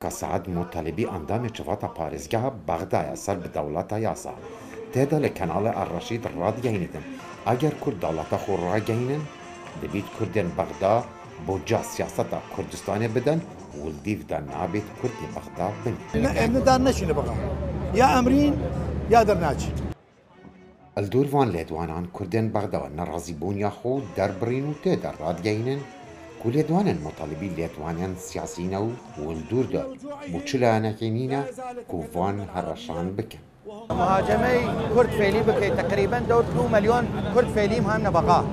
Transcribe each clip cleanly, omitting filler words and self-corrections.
كسعد مطالبي أندام شفاتا باريزجها بغدا يصل بدولة ياسا تيدا لكنال الرشيد راديينيدن أجر كرد دولة خور راجينن دبيت كردن بغدا بوجا سياسة كردستان بدن والديف دا نابت كردي بغدا بن ندار نشي بقى يا أمرين يا درناج الدور فان ليدوانان كردن بغدا نرازي بونيا خو دربرين وتيدا راديينن كل يدوانن مطالبي ليدوانن سياسيين والدور دا بوچلا نكينينا كوفان هرشان بكن مهاجمي كرد فعلي بكي تقريبا 2 مليون كرد فعلي مهمنا بقى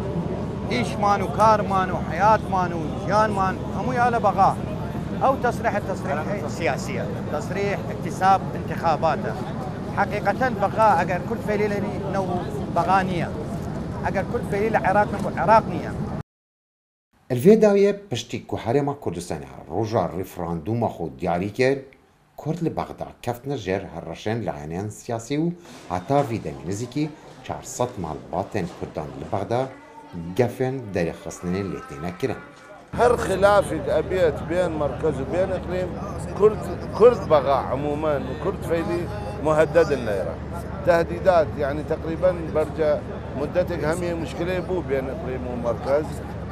ايش مانو كار مانو حياة مانو جان مان همو يالا بقى او تصريح سياسية تصريح اكتساب انتخاباته حقيقة بقى اگر كرد فعلي لني نو بغانية اگر كرد فعلي لعراق نبو عراقنية الفيداوية بشتي كوحرما كردستان روجا ريفراندوم خود دياري كر كرد لبغدا كفتنا جير هرشان لعنان سياسي و حتى فيدا نزيكي 400 مال باطن كردان لبغدا قفن داري خصنين اللي تينا كرن هر خلاف أبيت بين مركز وبين إقليم كرد بغا عموما وكرد فيلي مهدد النيرة تهديدات يعني تقريبا برجع مدتك همية مشكلة بو بين إقليم ومركز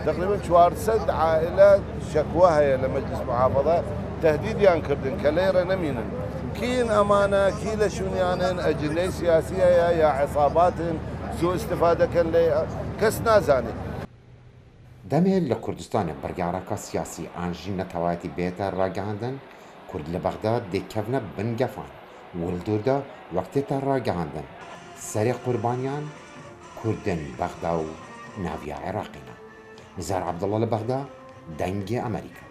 تقريبا 400 عائلات شكواها لمجلس محافظة تهديد يان كردن كليرة نمينن كين أمانة كيلا شونيانن أجندة سياسية يا عصابات سوء استفادة كان لي كس نازاني دمه لكردستان برگارکا سیاسی آنجی نتوایتی بهتر راگهاندن کرد لبغداد دی کفنا بنگفان ولدور دا وقتی تا راگهاندن سری قربانیان کردن بغدا و ناویا عراقینا نزار عبدالله لبغدا دنگ امریکا